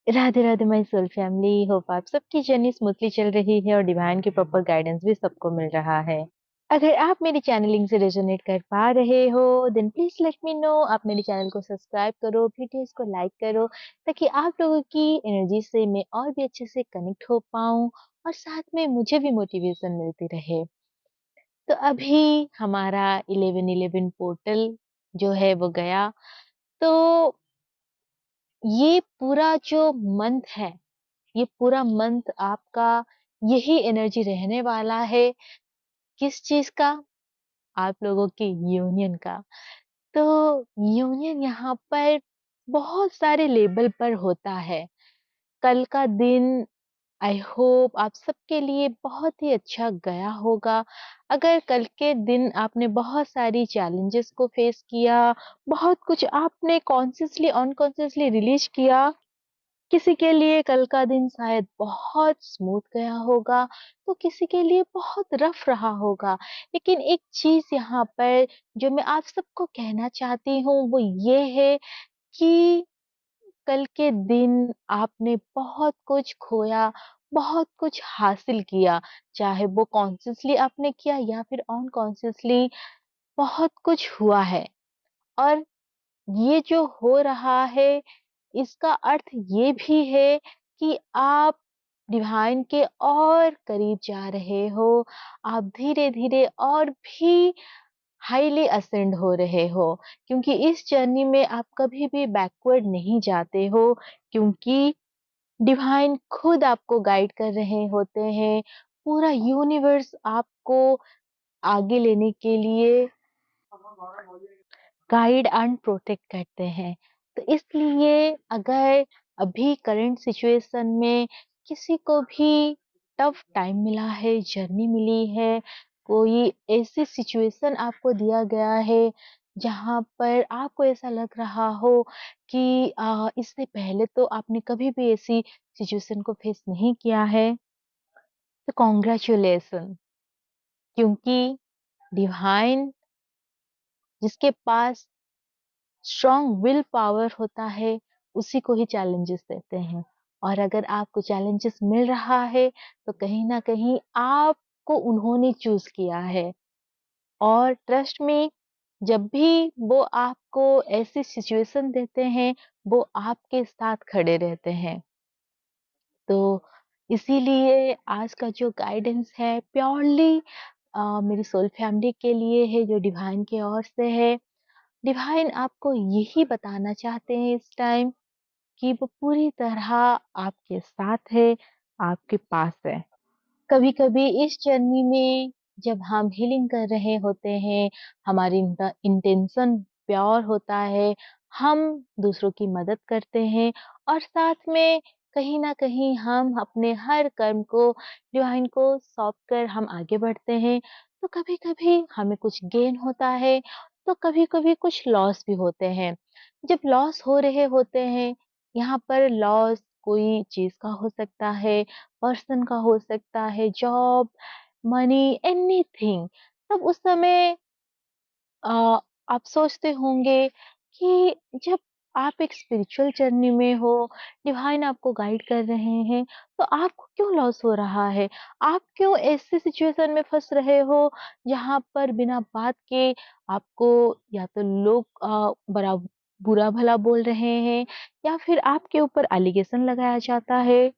Radhe Radhe my soul family. Hope आप सबकी journey smoothly चल रही है और डिवाइन की प्रॉपर गाइडेंस भी सबको मिल रहा है। अगर आप मेरी चैनलिंग से रेजोनेट कर पा रहे हो then please let me know. आप मेरे चैनल को सब्सक्राइब करो, वीडियोस को लाइक करो, ताकि आप लोगों की एनर्जी से मैं और भी अच्छे से कनेक्ट हो पाऊं और साथ में मुझे भी मोटिवेशन मिलती रहे। तो अभी हमारा 11/11 पोर्टल जो है वो गया। तो ये पूरा जो मंथ है, ये पूरा मंथ आपका यही एनर्जी रहने वाला है। किस चीज का? आप लोगों की यूनियन का। तो यूनियन यहाँ पर बहुत सारे लेवल पर होता है। कल का दिन आई होप आप सबके लिए बहुत ही अच्छा गया होगा। अगर कल के दिन आपने बहुत सारी चैलेंजेस को फेस किया, बहुत कुछ आपने कॉन्शियसली अनकॉन्शियसली रिलीज किया, किसी के लिए कल का दिन शायद बहुत स्मूथ गया होगा, तो किसी के लिए बहुत रफ रहा होगा। लेकिन एक चीज यहाँ पर जो मैं आप सबको कहना चाहती हूँ वो ये है कि कल के दिन आपने बहुत कुछ खोया, बहुत कुछ हासिल किया, चाहे वो कॉन्शियसली आपने किया या फिर अनकॉन्शियसली, बहुत कुछ हुआ है। और ये जो हो रहा है इसका अर्थ ये भी है कि आप डिवाइन के और करीब जा रहे हो। आप धीरे धीरे और भी हाईली असेंड हो रहे हो, क्योंकि इस जर्नी में आप कभी भी बैकवर्ड नहीं जाते हो, क्योंकि डिवाइन खुद आपको गाइड कर रहे होते हैं। पूरा यूनिवर्स आपको आगे लेने के लिए गाइड एंड प्रोटेक्ट करते हैं। तो इसलिए अगर अभी करंट सिचुएशन में किसी को भी टफ टाइम मिला है, जर्नी मिली है, कोई ऐसी सिचुएशन आपको दिया गया है जहां पर आपको ऐसा लग रहा हो कि इससे पहले तो आपने कभी भी ऐसी सिचुएशन को फेस नहीं किया है, तो कॉन्ग्रेचुलेसन। क्योंकि डिवाइन जिसके पास स्ट्रॉन्ग विल पावर होता है उसी को ही चैलेंजेस देते हैं। और अगर आपको चैलेंजेस मिल रहा है तो कहीं ना कहीं आपको उन्होंने चूज किया है। और ट्रस्ट में, जब भी वो आपको ऐसी सिचुएशन देते हैं वो आपके साथ खड़े रहते हैं। तो इसीलिए आज का जो गाइडेंस है प्योरली मेरी सोल फैमिली के लिए है, जो डिवाइन की ओर से है। डिवाइन आपको यही बताना चाहते हैं इस टाइम कि वो पूरी तरह आपके साथ है, आपके पास है। कभी कभी इस जर्नी में जब हम हीलिंग कर रहे होते हैं, हमारी इंटेंशन प्योर होता है, हम दूसरों की मदद करते हैं और साथ में कहीं ना कहीं हम अपने हर कर्म को डिवाइन को सौंप कर हम आगे बढ़ते हैं। तो कभी कभी हमें कुछ गेन होता है, तो कभी कभी कुछ लॉस भी होते हैं। जब लॉस हो रहे होते हैं, यहाँ पर लॉस कोई चीज का हो सकता है, पर्सन का हो सकता है, जॉब, मनी, एनीथिंग। तब उस समय अ, आप सोचते होंगे कि जब आप एक स्पिरिचुअल जर्नी में हो, डिवाइन आपको गाइड कर रहे हैं, तो आपको क्यों लॉस हो रहा है? आप क्यों ऐसी सिचुएशन में फंस रहे हो जहां पर बिना बात के आपको या तो लोग बड़ा बुरा भला बोल रहे हैं, या फिर आपके ऊपर एलिगेशन लगाया जाता है,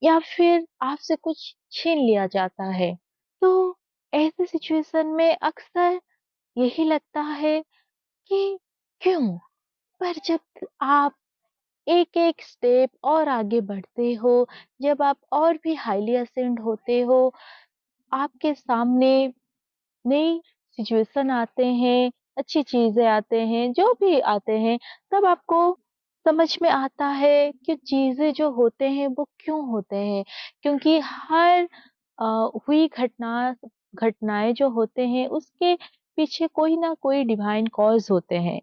या फिर आपसे कुछ छीन लिया जाता है? तो ऐसे सिचुएशन में अक्सर यही लगता है कि क्यों? पर जब आप एक एक स्टेप और आगे बढ़ते हो, जब आप और भी हाईली असेंड होते हो, आपके सामने नई सिचुएशन आते हैं, अच्छी चीजें आते हैं, जो भी आते हैं, तब आपको समझ में आता है कि चीजें जो होते हैं वो क्यों होते हैं। क्योंकि हर हुई घटनाएं जो होते हैं उसके पीछे कोई ना कोई डिवाइन कॉज होते हैं।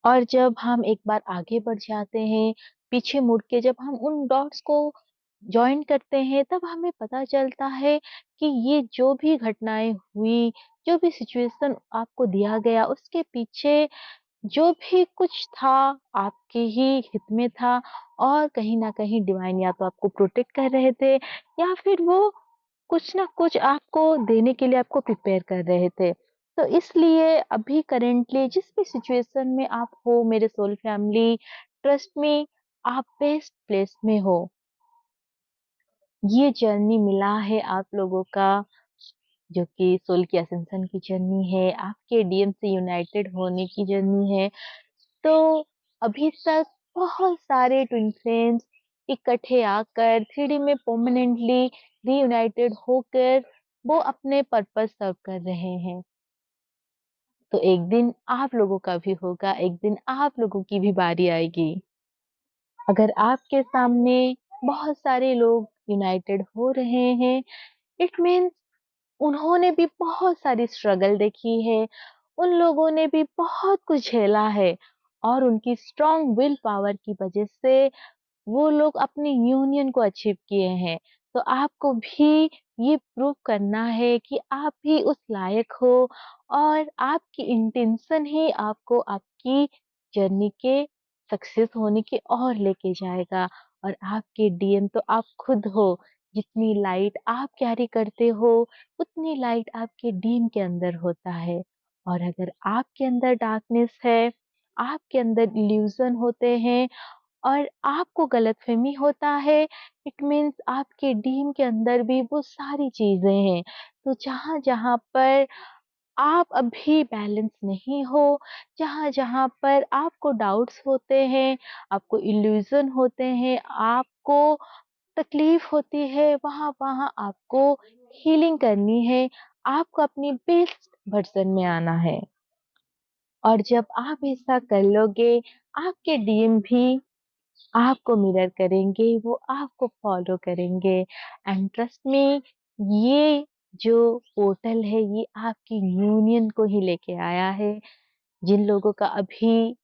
और जब हम एक बार आगे बढ़ जाते हैं, पीछे मुड़ के जब हम उन डॉट्स को जॉइन करते हैं, तब हमें पता चलता है कि ये जो भी घटनाएं हुई, जो भी सिचुएशन आपको दिया गया, उसके पीछे जो भी कुछ था आपके ही हित में था और कहीं न कहीं डिवाइन या तो आपको प्रोटेक्ट कर रहे थे या फिर वो कुछ ना कुछ आपको देने के लिए आपको प्रिपेयर कर रहे थे। तो इसलिए अभी करंटली जिस भी सिचुएशन में आप हो मेरे सोल फैमिली, ट्रस्ट मी आप बेस्ट प्लेस में हो। ये जर्नी मिला है आप लोगों का जो कि सोल की असेंशन की जर्नी है, आपके डीएम से यूनाइटेड होने की जर्नी है। तो अभी तक बहुत सारे ट्विन फ्लेम्स इकट्ठे आकर 3D में परमानेंटली रीयूनाइटेड होकर वो अपने पर्पस सर्व कर रहे हैं। तो एक दिन आप लोगों का भी होगा, एक दिन आप लोगों की भी बारी आएगी। अगर आपके सामने बहुत सारे लोग यूनाइटेड हो रहे हैं, इट मीन्स उन्होंने भी बहुत सारी स्ट्रगल देखी है, उन लोगों ने भी बहुत कुछ झेला है और उनकी स्ट्रॉन्ग विल पावर की वजह से वो लोग अपनी यूनियन को अचीव किए हैं। तो आपको भी ये प्रूव करना है कि आप भी उस लायक हो और आपकी इंटेंशन ही आपको आपकी जर्नी के सक्सेस होने की ओर लेके जाएगा और आपके डीएम तो आप खुद हो। जितनी लाइट आप कैरी करते हो, उतनी लाइट आपके डीएम के अंदर होता है और अगर आपके अंदर डार्कनेस है, आपके अंदर इल्यूज़न होते हैं और आपको गलतफ़हमी होता है, इट मीन्स आपके डीन के अंदर भी वो सारी चीज़ें हैं। तो जहाँ-जहाँ पर आप अभी बैलेंस नहीं हो, जहाँ-जहाँ पर आपको डाउट्स होते हैं, आपको इल्यूज़न होते हैं, आपको तकलीफ़ होती है, वहाँ-वहाँ आपको हीलिंग करनी है, आपको अपनी बेस्ट वर्ज़न में आना है। और जब आप ऐसा कर लोगे, आपके डीएम भी आपको मिरर करेंगे, वो आपको फ़ॉलो करेंगे एंड ट्रस्ट मी ये जो पोर्टल है ये आपकी यूनियन को ही लेके आया है। जिन लोगों का अभी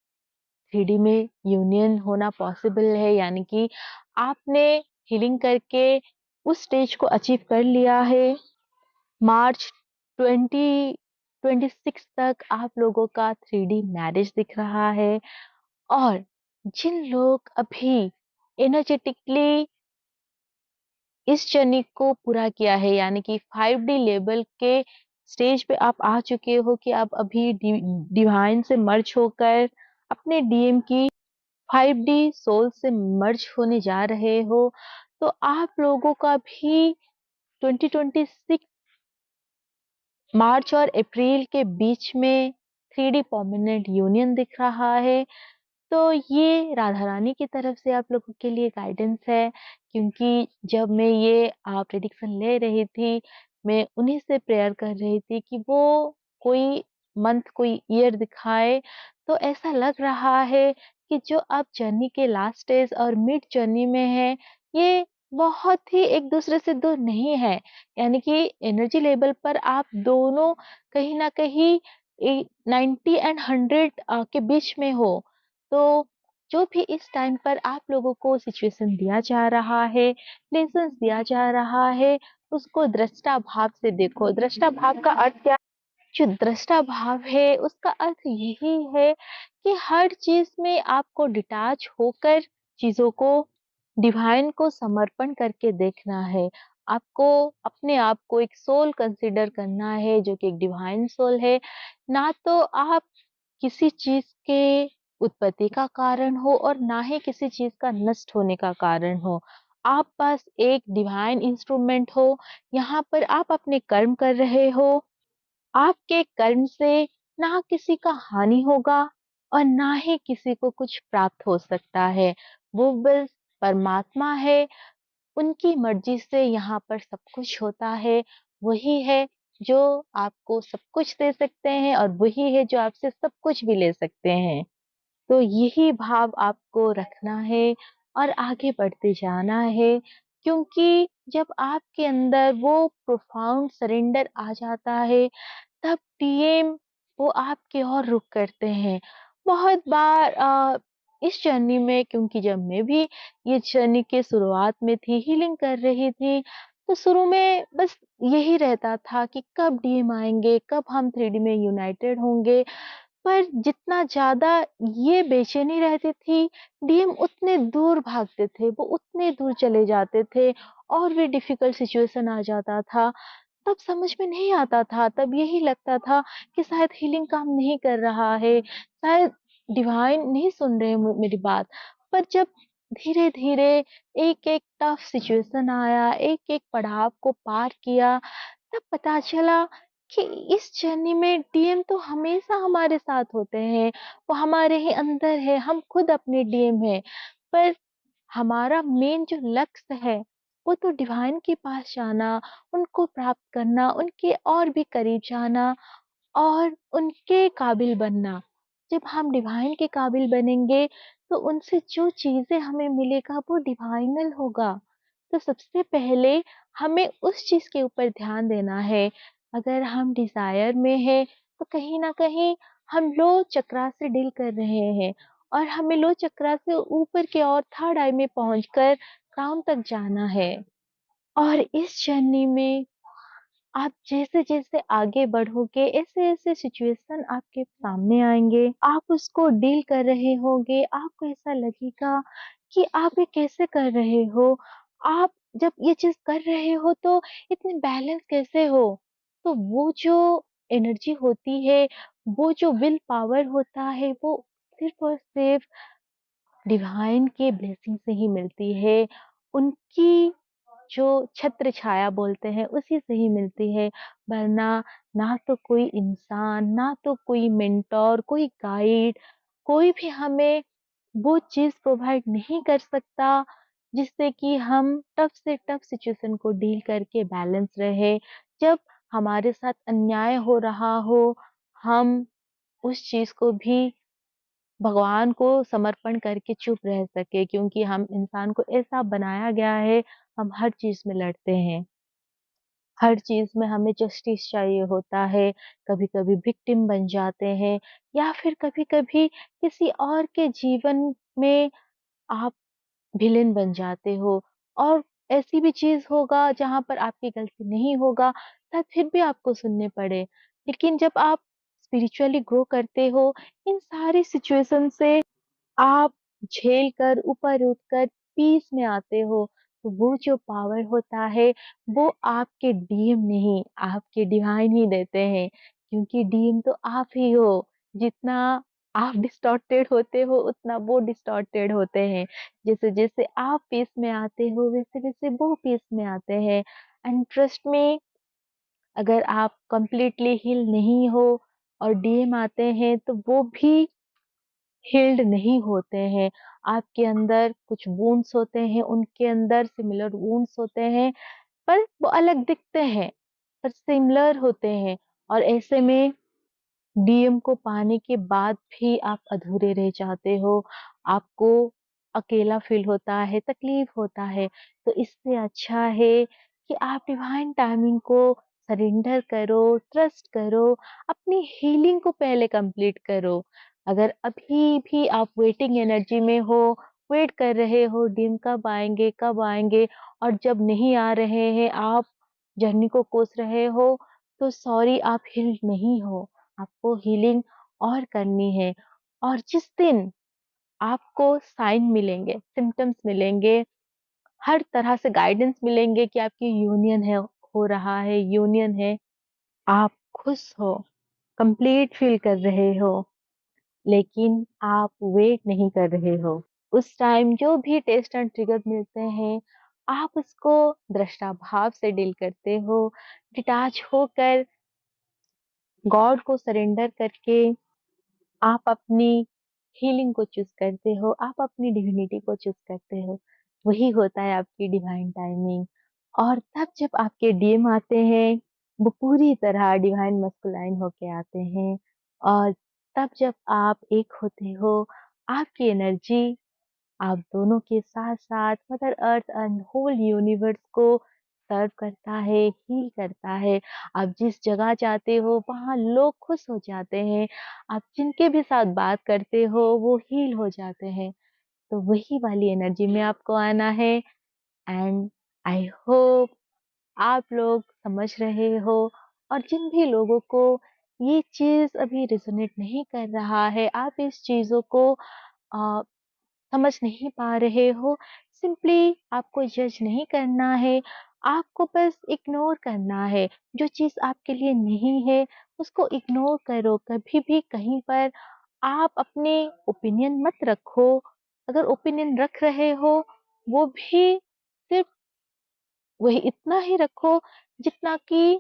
3D में यूनियन होना पॉसिबल है यानी कि आपने हीलिंग करके उस स्टेज को अचीव कर लिया है। मार्च 2026 तक आप लोगों का 3D मैरिज दिख रहा है और जिन लोग अभी एनर्जेटिकली इस जर्नी को पूरा किया है यानी कि 5D लेवल के स्टेज पे आप आ चुके हो कि आप अभी डिवाइन से मर्ज होकर अपने डीएम की 5D सोल से मर्ज होने जा रहे हो तो आप लोगों का भी 2026 मार्च और अप्रैल के बीच में 3D परमानेंट यूनियन दिख रहा है। तो ये राधा रानी की तरफ से आप लोगों के लिए गाइडेंस है क्योंकि जब मैं ये प्रेडिक्शन ले रही थी, मैं उन्हीं से प्रेयर कर रही थी कि वो कोई मंथ, कोई ईयर दिखाए। तो ऐसा लग रहा है कि जो आप जर्नी के लास्ट स्टेज और मिड जर्नी में हैं, ये बहुत ही एक दूसरे से दूर नहीं है। यानी कि एनर्जी लेवल पर आप दोनों कहीं न कहीं 90 एंड 100 के बीच में हो। तो जो भी इस टाइम पर आप लोगों को सिचुएशन दिया जा रहा है, लेसन्स दिया जा रहा है, उसको दृष्टा भाव से देखो। दृष्टा भाव का अर्थ क्या? जो दृष्टा भाव है, उसका अर्थ यही है कि हर चीज़ में आपको डिटैच होकर चीज़ों को डिवाइन को समर्पण करके देखना है। आपको अपने आप को एक सोल कंसीडर करना है, जो कि एक डिवाइन सोल है। ना तो आप किसी चीज़ के उत्पत्ति का कारण हो और ना ही किसी चीज़ का नष्ट होने का कारण हो। आप बस एक डिवाइन इंस्ट्रूमेंट हो, यहाँ पर आप अपने कर्म कर रहे हो। आपके कर्म से ना किसी का हानि होगा और ना ही किसी को कुछ प्राप्त हो सकता है। वो बस परमात्मा है, उनकी मर्ज़ी से यहाँ पर सब कुछ होता है। वही है जो आपको सब कुछ दे सकते हैं और वही है जो आपसे सब कुछ भी ले सकते हैं। तो यही भाव आपको रखना है और आगे बढ़ते जाना है क्योंकि जब आपके अंदर वो प्रोफाउंड सरेंडर आ जाता है तब टीएम वो आपकी ओर रुख करते हैं। बहुत बार इस जर्नी में क्योंकि जब मैं भी ये जर्नी के शुरुआत में थी, हीलिंग कर रही थी, तो शुरू में बस यही रहता था कि कब डीएम आएँगे, कब हम 3D में यूनाइटेड होंगे। पर जितना ज़्यादा ये बेचैनी रहती थी, डीएम उतने दूर भागते थे, वो उतने दूर चले जाते थे और भी डिफ़िकल्ट सिचुएशन आ जाता था। तब समझ में नहीं आता था, तब यही लगता था कि शायद हीलिंग काम नहीं कर रहा है, शायद डिवाइन नहीं सुन रहे मेरी बात। पर जब धीरे-धीरे एक-एक टफ सिचुएशन आया, एक-एक पड़ाव को पार किया, तब पता चला कि इस जर्नी में डीएम तो हमेशा हमारे साथ होते हैं, वो हमारे ही अंदर है, हम खुद अपने डीएम हैं। पर हमारा मेन जो लक्ष्य है, वो तो डिवाइन के पास जाना, उनको प्राप्त करना, उनके और भी करीब जाना और उनके काबिल बनना। जब हम डिवाइन के काबिल बनेंगे, तो उनसे जो चीज़ें हमें मिलेगा वो डिवाइनल होगा। तो सबसे पहले हमें उस चीज़ के ऊपर ध्यान देना है। अगर हम डिज़ायर में हैं, तो कहीं न कहीं हम लो चक्रा से डील कर रहे हैं और हमें लो चक्रा से ऊपर की ओर थर्ड आई में पहुँचकर क्राउन तक जाना है। और इस जर्नी में आप जैसे-जैसे आगे बढ़ोगे, ऐसे-ऐसे सिचुएशन आपके सामने आएँगे, आप उसको डील कर रहे होगे, आपको ऐसा लगेगा कि आप ये कैसे कर रहे हो? आप जब ये चीज़ कर रहे हो तो इतने बैलेंस कैसे हो? तो वो जो एनर्जी होती है, वो जो विल पावर होता है, वो सिर्फ़ और सिर्फ़ डिवाइन के ब्लेसिंग से ही मिलती है। उनकी जो छत्र छाया बोलते हैं उसी से ही मिलती है, वरना ना तो कोई इंसान, ना तो कोई मेंटर, कोई गाइड, कोई भी हमें वो चीज़ प्रोवाइड नहीं कर सकता जिससे कि हम टफ से टफ सिचुएशन को डील करके बैलेंस रहे। जब हमारे साथ अन्याय हो रहा हो, हम उस चीज़ को भी भगवान को समर्पण करके चुप रह सके क्योंकि हम इंसान को ऐसा बनाया गया है, हम हर चीज़ में लड़ते हैं। हर चीज़ में हमें जस्टिस चाहिए होता है, कभी-कभी विक्टिम बन जाते हैं या फिर कभी-कभी किसी और के जीवन में आप विलेन बन जाते हो और ऐसी भी चीज़ होगा जहाँ पर आपकी गलती नहीं होगा, शायद फिर भी आपको सुनने पड़े। लेकिन जब आप स्पिरिचुअली ग्रो करते हो, इन सारी सिचुएशन से आप झेल कर ऊपर उठकर पीस में आते हो, तो वो जो पावर होता है, वो आपके डीएम नहीं, आपके डिवाइन ही देते हैं। क्योंकि डीएम तो आप ही हो, जितना आप डिस्टॉर्टेड होते हो, उतना वो डिस्टॉर्टेड होते हैं। जैसे-जैसे आप पीस में आते हो, वैसे-वैसे वो पीस में आते हैं। एंड ट्रस्ट मी, अगर आप कंप्लीटली हील नहीं हो और डीएम आते हैं, तो वो भी हील्ड नहीं होते हैं। आपके अंदर कुछ वुंड्स होते हैं, उनके अंदर सिमिलर वुंड्स होते हैं, पर वो अलग दिखते हैं, पर सिमिलर होते हैं और ऐसे में डीएम को पाने के बाद भी आप अधूरे रह जाते हो, आपको अकेला फ़ील होता है, तकलीफ़ होता है, तो इससे अच्छा है कि आप डिवाइन टाइमिंग को सरेंडर करो, ट्रस्ट करो, अपनी हीलिंग को पहले कंप्लीट करो। अगर अभी भी आप वेटिंग एनर्जी में हो, वेट कर रहे हो डीएम कब आएँगे और जब नहीं आ रहे हैं, आप जर्नी को कोस रहे हो, तो सॉरी आप हील्ड नहीं हो। आपको हीलिंग और करनी है और जिस दिन आपको साइन मिलेंगे, सिम्पटम्स मिलेंगे, हर तरह से गाइडेंस मिलेंगे कि आपकी यूनियन है हो रहा है, यूनियन है, आप खुश हो, कंप्लीट फील कर रहे हो, लेकिन आप वेट नहीं कर रहे हो। उस टाइम जो भी टेस्ट एंड ट्रिगर मिलते हैं, आप उसको दृष्टा भाव से डील करते हो, डिटैच होकर गॉड को सरेंडर करके आप अपनी हीलिंग को चूज़ करते हो, आप अपनी डिविनिटी को चूज़ करते हो। वही होता है आपकी डिवाइन टाइमिंग और तब जब आपके डीएम आते हैं, वो पूरी तरह डिवाइन मस्कुलाइन होके आते हैं और तब जब आप एक होते हो, आपकी एनर्जी आप दोनों के साथ-साथ mother earth and whole universe को सर्व करता है, हील करता है। आप जिस जगह जाते हो वहाँ लोग खुश हो जाते हैं। आप जिनके भी साथ बात करते हो वो हील हो जाते हैं। तो वही वाली एनर्जी में आपको आना है एंड आई होप आप लोग समझ रहे हो और जिन भी लोगों को ये चीज़ अभी रेज़ोनेट नहीं कर रहा है, आप इस चीज़ों को अ, समझ नहीं पा रहे हो, सिंपली आपको जज नहीं करना है, आपको बस इग्नोर करना है। जो चीज़ आपके लिए नहीं है, उसको इग्नोर करो। कभी भी कहीं पर आप अपने ओपिनियन मत रखो। अगर ओपिनियन रख रहे हो, वो भी सिर्फ़ वही इतना ही रखो जितना कि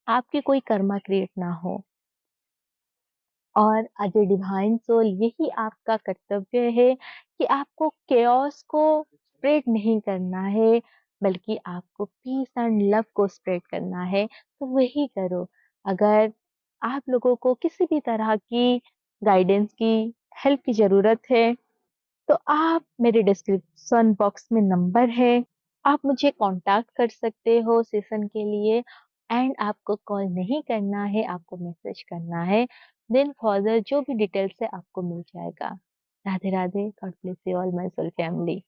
आपकी कोई कर्मा क्रिएट ना हो। और एज़ अ डिवाइन सोल यही आपका कर्तव्य है कि आपको केओस को स्प्रेड नहीं करना है, बल्कि आपको पीस एंड लव को स्प्रेड करना है, तो वही करो। अगर आप लोगों को किसी भी तरह की गाइडेंस की, हेल्प की ज़रूरत है, तो आप मेरे डिस्क्रिप्शन बॉक्स में नंबर है, आप मुझे कॉन्टैक्ट कर सकते हो सेशन के लिए एंड आपको कॉल नहीं करना है, आपको मैसेज करना है। देन फर्दर जो भी डिटेल्स है आपको मिल जाएगा। Radhe Radhe, God bless you all my soul family.